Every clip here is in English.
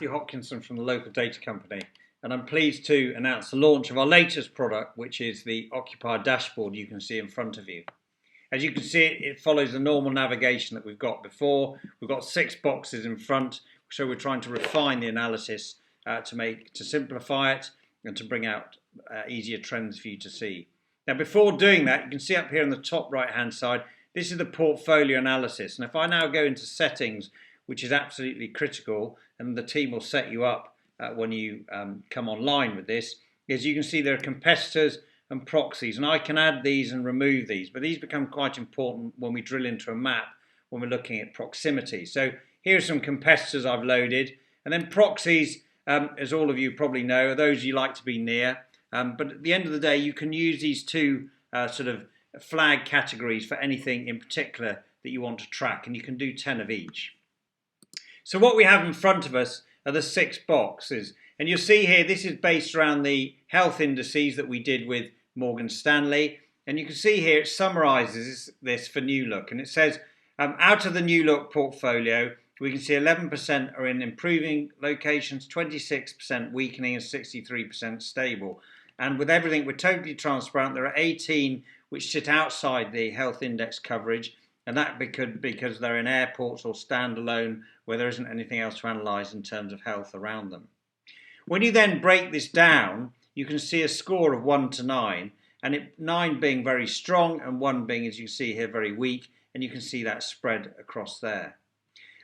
Matthew Hopkinson from the local data company, and I'm pleased to announce the launch of our latest product, which is the Occupier Dashboard you can see in front of you. As you can see, it follows the normal navigation that we've got before. We've got 6 boxes in front, so we're trying to refine the analysis to simplify it and to bring out easier trends for you to see. Now, before doing that, you can see up here on the top right-hand side, this is the portfolio analysis. And if I now go into settings, which is absolutely critical, and the team will set you up when you come online with this, as you can see there are competitors and proxies, and I can add these and remove these, but these become quite important when we drill into a map when we're looking at proximity. So here are some competitors I've loaded, and then proxies, as all of you probably know, are those you like to be near, but at the end of the day you can use these two sort of flag categories for anything in particular that you want to track, and you can do 10 of each. So what we have in front of us are the 6 boxes, and you'll see here this is based around the health indices that we did with Morgan Stanley, and you can see here it summarises this for New Look, and it says out of the New Look portfolio we can see 11% are in improving locations, 26% weakening and 63% stable. And with everything, we're totally transparent. There are 18 which sit outside the health index coverage, and that because they're in airports or standalone where there isn't anything else to analyse in terms of health around them. When you then break this down, you can see a score of 1 to 9, and 9 being very strong and 1 being, as you see here, very weak, and you can see that spread across there.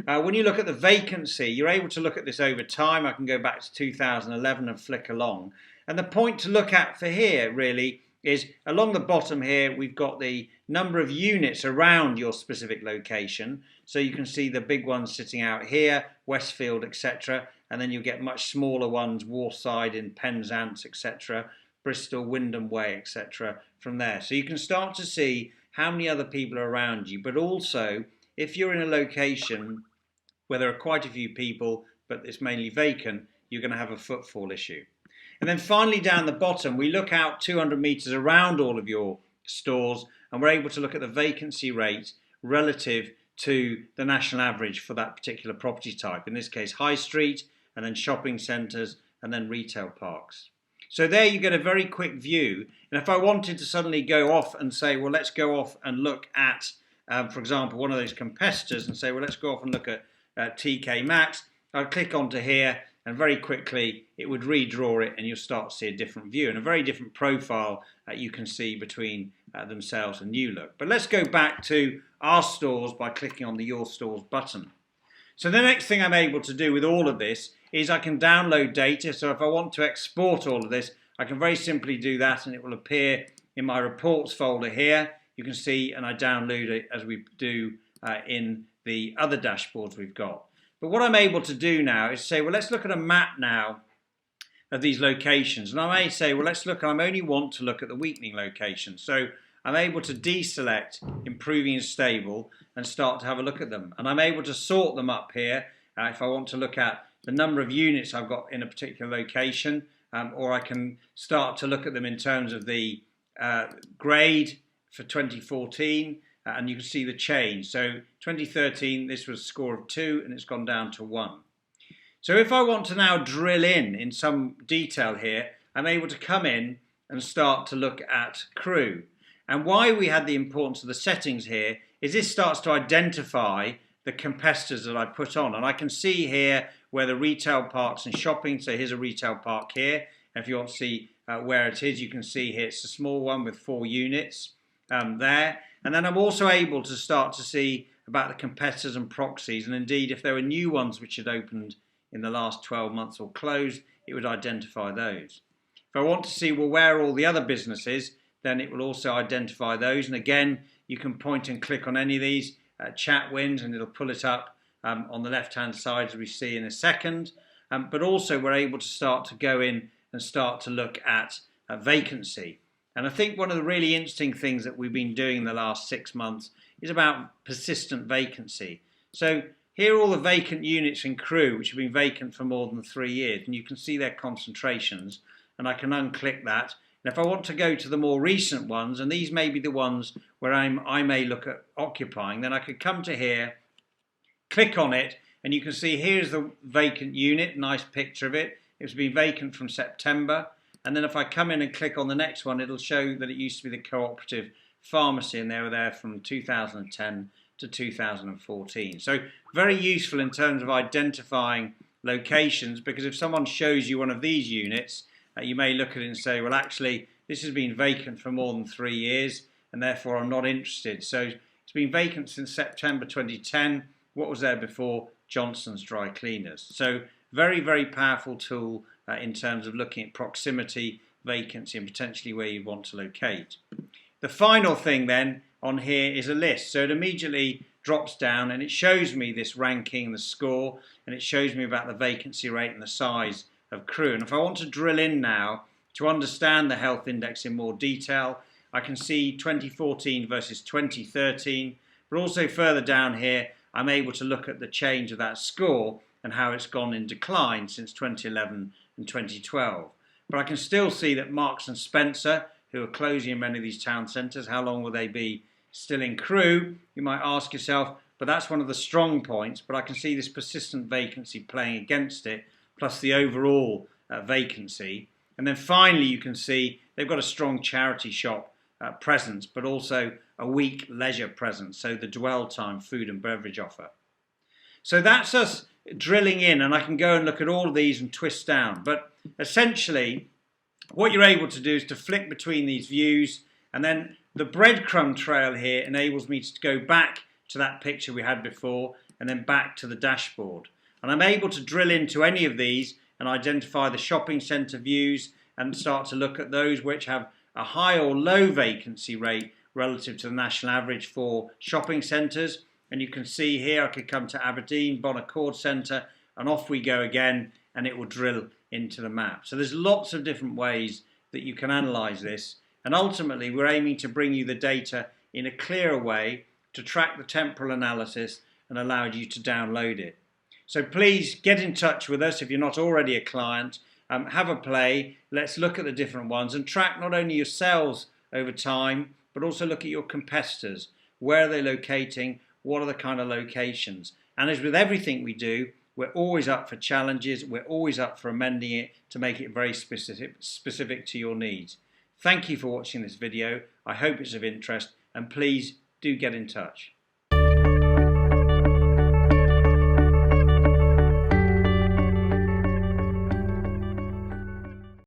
When you look at the vacancy, you're able to look at this over time. I can go back to 2011 and flick along. And the point to look at for here really is along the bottom here, we've got the number of units around your specific location. So you can see the big ones sitting out here, Westfield, etc. And then you'll get much smaller ones, Warside in Penzance, etc., Bristol, Wyndham Way, etc. from there. So you can start to see how many other people are around you, but also if you're in a location where there are quite a few people, but it's mainly vacant, you're going to have a footfall issue. And then finally down the bottom, we look out 200 metres around all of your stores, and we're able to look at the vacancy rate relative to the national average for that particular property type. In this case, high street, and then shopping centres, and then retail parks. So there you get a very quick view. And if I wanted to suddenly go off and say, well, let's go off and look at for example, one of those competitors and say, well, let's go off and look at TK Maxx. I'll click onto here and very quickly it would redraw it and you'll start to see a different view and a very different profile you can see between themselves and New Look. But let's go back to our stores by clicking on the Your Stores button. So the next thing I'm able to do with all of this is I can download data. So if I want to export all of this, I can very simply do that and it will appear in my reports folder here. You can see, and I download it as we do in the other dashboards we've got. But what I'm able to do now is say, well, let's look at a map now of these locations. And I may say, well, let's look, I only want to look at the weakening locations. So I'm able to deselect improving and stable and start to have a look at them. And I'm able to sort them up here if I want to look at the number of units I've got in a particular location, or I can start to look at them in terms of the grade for 2014, and you can see the change. So 2013, this was a score of 2 and it's gone down to 1. So if I want to now drill in some detail here, I'm able to come in and start to look at crew. And why we had the importance of the settings here is this starts to identify the competitors that I put on. And I can see here where the retail parks and shopping, so here's a retail park here. And if you want to see where it is, you can see here it's a small one with 4 units. There, and then I'm also able to start to see about the competitors and proxies, and indeed if there were new ones which had opened in the last 12 months or closed, it would identify those. If I want to see, well, where are all the other businesses, then it will also identify those, and again you can point and click on any of these chat wins and it'll pull it up on the left hand side as we see in a second, but also we're able to start to go in and start to look at vacancy. And I think one of the really interesting things that we've been doing in the last 6 months is about persistent vacancy. So here are all the vacant units in crew which have been vacant for more than 3 years, and you can see their concentrations, and I can unclick that. And if I want to go to the more recent ones, and these may be the ones where I may look at occupying, then I could come to here, click on it, And you can see here's the vacant unit, nice picture of it. It's been vacant from September. And then if I come in and click on the next one, it'll show that it used to be the cooperative pharmacy, and they were there from 2010 to 2014. So very useful in terms of identifying locations, because if someone shows you one of these units, you may look at it and say, well, actually, this has been vacant for more than 3 years, and therefore I'm not interested. So it's been vacant since September 2010. What was there before? Johnson's Dry Cleaners. So very, very powerful tool in terms of looking at proximity, vacancy, and potentially where you want to locate. The final thing then on here is a list. So it immediately drops down and it shows me this ranking, the score, and it shows me about the vacancy rate and the size of crew. And if I want to drill in now to understand the health index in more detail, I can see 2014 versus 2013, but also further down here, I'm able to look at the change of that score and how it's gone in decline since 2011 and 2012. But I can still see that Marks and Spencer, who are closing in many of these town centres, how long will they be still in crew? You might ask yourself, but that's one of the strong points. But I can see this persistent vacancy playing against it, plus the overall vacancy. And then finally, you can see they've got a strong charity shop presence, but also a weak leisure presence, so the dwell time, food and beverage offer. So that's us drilling in, and I can go and look at all of these and twist down. But essentially, what you're able to do is to flick between these views, and then the breadcrumb trail here enables me to go back to that picture we had before, and then back to the dashboard. And I'm able to drill into any of these and identify the shopping centre views and start to look at those which have a high or low vacancy rate relative to the national average for shopping centres. And you can see here I could come to Aberdeen, Bonaccord Centre, and off we go again, and it will drill into the map. So there's lots of different ways that you can analyse this, and ultimately we're aiming to bring you the data in a clearer way to track the temporal analysis and allow you to download it. So please get in touch with us if you're not already a client. Have a play, let's look at the different ones and track not only yourselves over time, but also look at your competitors. Where are they locating? What are the kind of locations? And as with everything we do, we're always up for challenges. We're always up for amending it to make it very specific to your needs. Thank you for watching this video. I hope it's of interest, and please do get in touch.